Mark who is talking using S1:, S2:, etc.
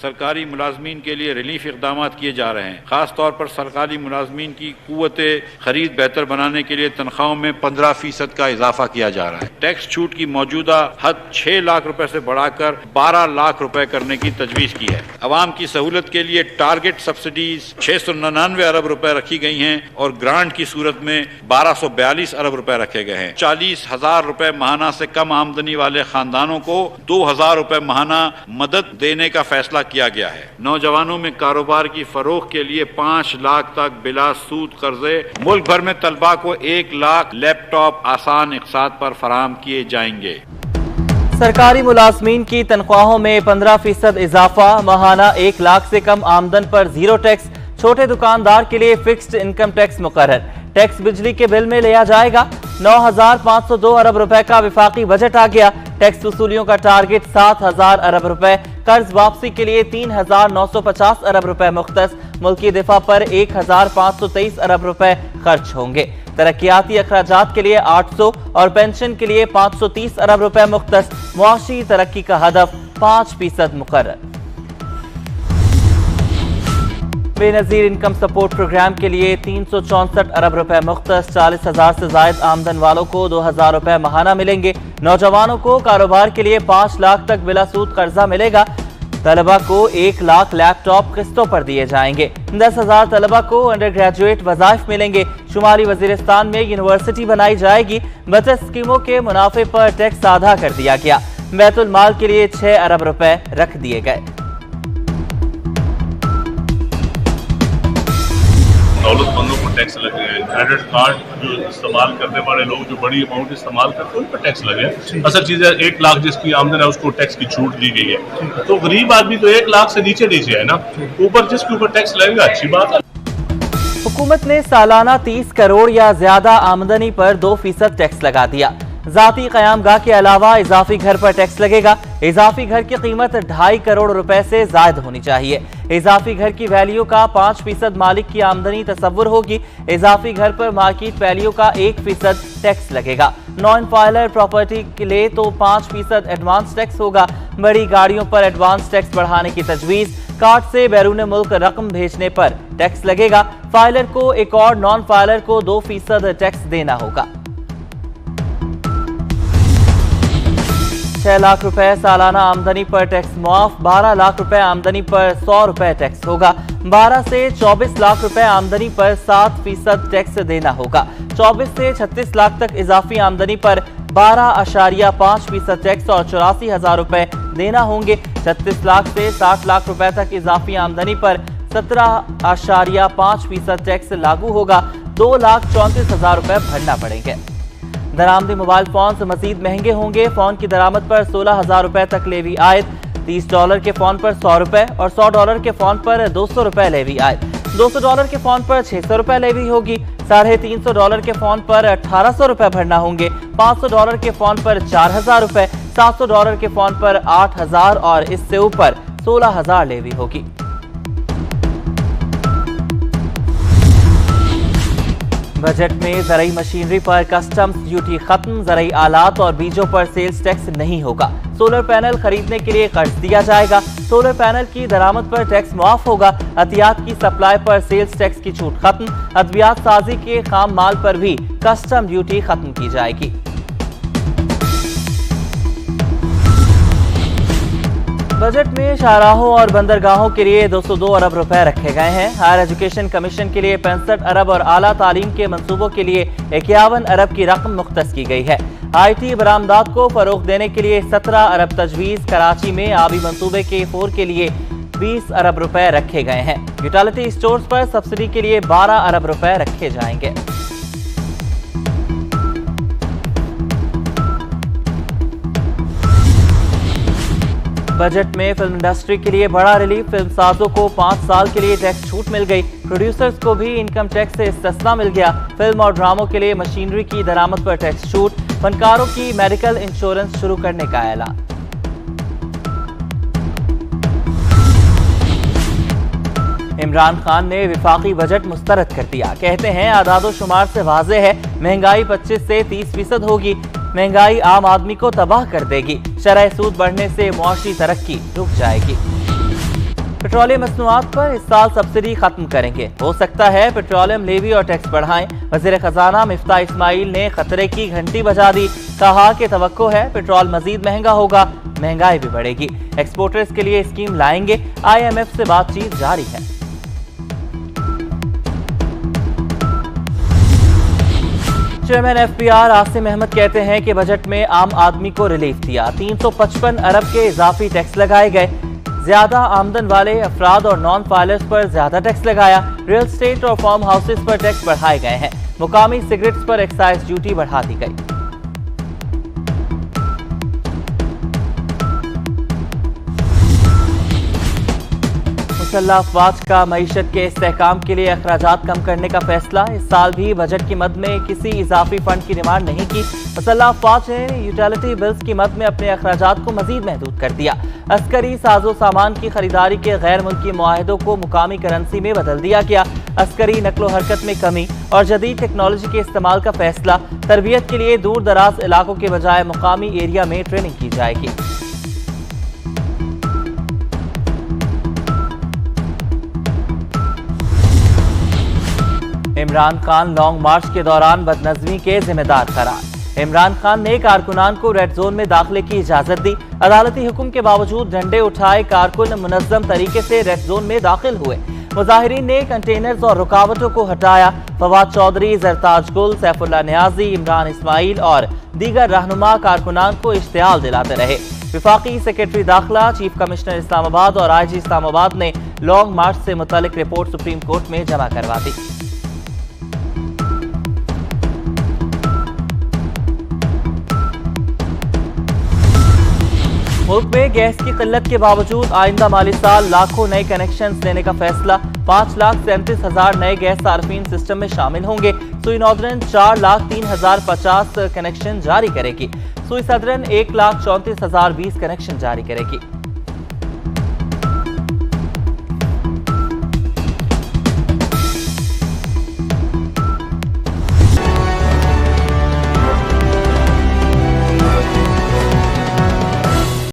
S1: सरकारी मुलाजमीन के लिए रिलीफ इकदाम किए जा रहे हैं। खास तौर पर सरकारी मुलाजमीन की कुव्वत खरीद बेहतर बनाने के लिए तनख्वाहों में 15% का इजाफा किया जा रहा है। टैक्स छूट की मौजूदा हद 6 लाख रुपए से बढ़ाकर 12 लाख रुपए करने की तजवीज की है। अवाम की सहूलत के लिए टारगेट सब्सिडीज 699 अरब रुपए रखी गई हैं और ग्रांट की सूरत में 1242 अरब रुपए रखे गए हैं। 40,000 रुपए माहाना से कम आमदनी वाले खानदानों को 2,000 रुपए माहाना मदद देने का फैसला किया गया है। नौजवानों में कारोबार की फरोख के लिए 5 लाख तक बिला सूद कर्जे, मुल्क भर में तलबा को 1 लाख लैपटॉप आसान इक़्तिसाद पर फराहम किए जाएंगे।
S2: सरकारी मुलाजमीन की तनख्वाहों में 15% इजाफा, माहाना 1 लाख से कम आमदन पर 0 टैक्स, छोटे दुकानदार के लिए फिक्स्ड इनकम टैक्स मुकर्रर। टैक्स बिजली के बिल में लिया जाएगा। 9,502 अरब रुपए का विफाकी बजट आ गया। टैक्स वसूलियों का टारगेट 7,000 अरब रुपए। कर्ज वापसी के लिए 3,950 अरब रुपए मुख्तस। मुल्की दिफा पर 1,523 अरब रुपए खर्च होंगे। तरक्याती अखराजात के लिए 800 और पेंशन के लिए 530 अरब रुपए मुख्तस। मुआशी तरक्की का हदफ 5% मुकर्रर। बेनजीर इनकम सपोर्ट प्रोग्राम के लिए 364 अरब रुपए मुख्तस। 40,000 से जायद आमदन वालों को 2,000 रुपए माहाना मिलेंगे। नौजवानों को कारोबार के लिए 5 लाख तक बिला सूद कर्जा मिलेगा। तलबा को 1 लाख लैपटॉप किस्तों पर दिए जाएंगे। 10,000 तलबा को अंडर ग्रेजुएट वज़ाइफ मिलेंगे। शुमाली वजीरिस्तान में यूनिवर्सिटी बनाई जाएगी। बचत स्कीमों के मुनाफे पर टैक्स आधा कर दिया गया। बैतुल माल के लिए 6 अरब रुपए रख दिए गए।
S3: दौलतमंदों को टैक्स लगे, क्रेडिट कार्ड जो इस्तेमाल करने वाले लोग जो बड़ी अमाउंट इस्तेमाल करते हैं उन पर टैक्स लगे। असल चीज़ है 1 लाख जिसकी आमदन है उसको टैक्स की छूट दी गई है। तो गरीब आदमी तो 1 लाख से नीचे है ना, ऊपर जिसके ऊपर टैक्स लगेगा अच्छी बात है।
S2: हुकूमत ने सालाना 30 करोड़ या ज्यादा आमदनी पर 2% टैक्स लगा दिया। जाती क़यामगाह के अलावा इजाफी घर पर टैक्स लगेगा। इजाफी घर की कीमत 2.5 करोड़ रुपए से जायद होनी चाहिए। इजाफी घर की वैल्यू का 5% मालिक की आमदनी तस्वुर होगी। इजाफी घर पर मार्केट वैल्यू का 1% टैक्स लगेगा। नॉन फाइलर प्रॉपर्टी के लिए तो 5% एडवांस टैक्स होगा। बड़ी गाड़ियों पर एडवांस टैक्स बढ़ाने की तजवीज। कार्ड से बैरून मुल्क रकम भेजने पर टैक्स लगेगा। फाइलर को एक और नॉन फाइलर को 2% टैक्स देना होगा। 6 लाख रुपए सालाना आमदनी पर टैक्स मुआफ। 12 लाख रुपए आमदनी पर 100 रुपए टैक्स होगा। 12 से 24 लाख रुपए आमदनी पर 7% टैक्स देना होगा। 24 से 36 लाख तक इजाफी आमदनी पर 12.5% टैक्स और 84,000 रुपए देना होंगे। 36 लाख से 60 लाख रुपए तक इजाफी आमदनी पर 17.5% टैक्स लागू होगा। 2,34,000 रुपए भरना पड़ेंगे। दरामदी मोबाइल फोन मजीद महंगे होंगे। फोन की दरामद पर 16,000 रुपए तक लेवी आयद। $30 के फोन पर 100 रुपए और $100 के फोन पर 200 रुपए लेवी आयद। $200 के फोन पर 600 रुपए लेवी होगी। $350 के फोन पर 1,800 रुपए भरना होंगे। $500 के फोन पर 4,000 रुपए। $700 के फोन पर 8,000 और इससे ऊपर 16,000 लेवी होगी। बजट में ज़रई मशीनरी पर कस्टम्स ड्यूटी खत्म। ज़रई आलात और बीजों पर सेल्स टैक्स नहीं होगा। सोलर पैनल खरीदने के लिए कर्ज दिया जाएगा। सोलर पैनल की दरामद पर टैक्स मुआफ होगा। अतियात की सप्लाई पर सेल्स टैक्स की छूट खत्म। अद्वियात साजी के खाम माल पर भी कस्टम ड्यूटी खत्म की जाएगी। बजट में शाहराहों और बंदरगाहों के लिए 202 अरब रुपए रखे गए हैं। हायर एजुकेशन कमीशन के लिए 65 अरब और आला तालीम के मंसूबों के लिए 51 अरब की रकम मुख्तस की गई है। IT बरामदात को फरोग देने के लिए 17 अरब तजवीज़। कराची में आबी मंसूबे के 4 के लिए 20 अरब रुपए रखे गए हैं। यूटिलिटी स्टोर्स पर सब्सिडी के लिए 12 अरब रुपए रखे जाएंगे। बजट में फिल्म इंडस्ट्री के लिए बड़ा रिलीफ। फिल्म साजों को 5 साल के लिए टैक्स छूट मिल गई। प्रोड्यूसर्स को भी इनकम टैक्स से इस्तिस्ना मिल गया। फिल्म और ड्रामों के लिए मशीनरी की दरामद पर टैक्स छूट। फनकारों की मेडिकल इंश्योरेंस शुरू करने का ऐलान। इमरान खान ने विफाकी बजट मुस्तरद कर दिया। कहते हैं आदादो शुमार से वाज़े है महंगाई 25 से 30% होगी। महंगाई आम आदमी को तबाह कर देगी। शरह सूद बढ़ने से मुआशी तरक्की रुक जाएगी। पेट्रोलियम मसनूआत पर इस साल सब्सिडी खत्म करेंगे, हो सकता है पेट्रोलियम लेवी और टैक्स बढ़ाएं। वजीर खजाना मिफ्ताह इस्माइल ने खतरे की घंटी बजा दी, कहा कि तवक्को है पेट्रोल मजीद महंगा होगा, महंगाई भी बढ़ेगी। एक्सपोर्टर्स के लिए स्कीम लाएंगे, IMF से बातचीत जारी है। चेयरमैन FBR आसिम अहमद कहते हैं कि बजट में आम आदमी को रिलीफ दिया, 355 अरब के इजाफी टैक्स लगाए गए, ज्यादा आमदन वाले अफराद और नॉन फाइलर्स पर ज्यादा टैक्स लगाया, रियल स्टेट और फार्म हाउसेस पर टैक्स बढ़ाए गए हैं, मुकामी सिगरेट्स पर एक्साइज ड्यूटी बढ़ा दी गई। मुसल्लह अफवाज का मईशत के इस्तेहकाम के लिए अखराजात कम करने का फैसला, इस साल भी बजट की मद में किसी इजाफी फंड की डिमांड नहीं की। मुसल्लह अफवाज ने यूटिलिटी बिल्स की मद में अपने अखराजात को मजीद महदूद कर दिया। अस्करी साजो सामान की खरीदारी के गैर मुल्की मुआहदों को मुकामी करेंसी में बदल दिया गया। अस्करी नकलो हरकत में कमी और जदीद टेक्नोलॉजी के इस्तेमाल का फैसला, तरबियत के लिए दूर दराज इलाकों के बजाय मुकामी एरिया में ट्रेनिंग की जाएगी। इमरान खान लॉन्ग मार्च के दौरान बदनज़मी के जिम्मेदार करार, इमरान खान ने कारकुनान को रेड जोन में दाखिले की इजाजत दी। अदालती हुक्म के बावजूद डंडे उठाए कारकुन मुनज़्ज़म तरीके से रेड जोन में दाखिल हुए। मुजाहिरीन ने कंटेनर्स और रुकावटों को हटाया। फवाद चौधरी, जरताज गुल, सैफुल्लाह नियाजी, इमरान इस्माइल और दीगर रहनुमा कारकुनान को इश्तियाल दिलाते रहे। विफाकी सेक्रेटरी दाखिला, चीफ कमिश्नर इस्लामाबाद और IG इस्लामाबाद ने लॉन्ग मार्च से मुतालिक रिपोर्ट सुप्रीम कोर्ट में जमा करवा दी। मुल्क में गैस की किल्लत के बावजूद आइंदा माली साल लाखों नए कनेक्शन देने का फैसला, 5,37,000 नए गैस सार्फिन सिस्टम में शामिल होंगे। सुई नॉर्दर्न 4,03,050 कनेक्शन जारी करेगी। सुई सदर्न 1,34,020 कनेक्शन जारी करेगी।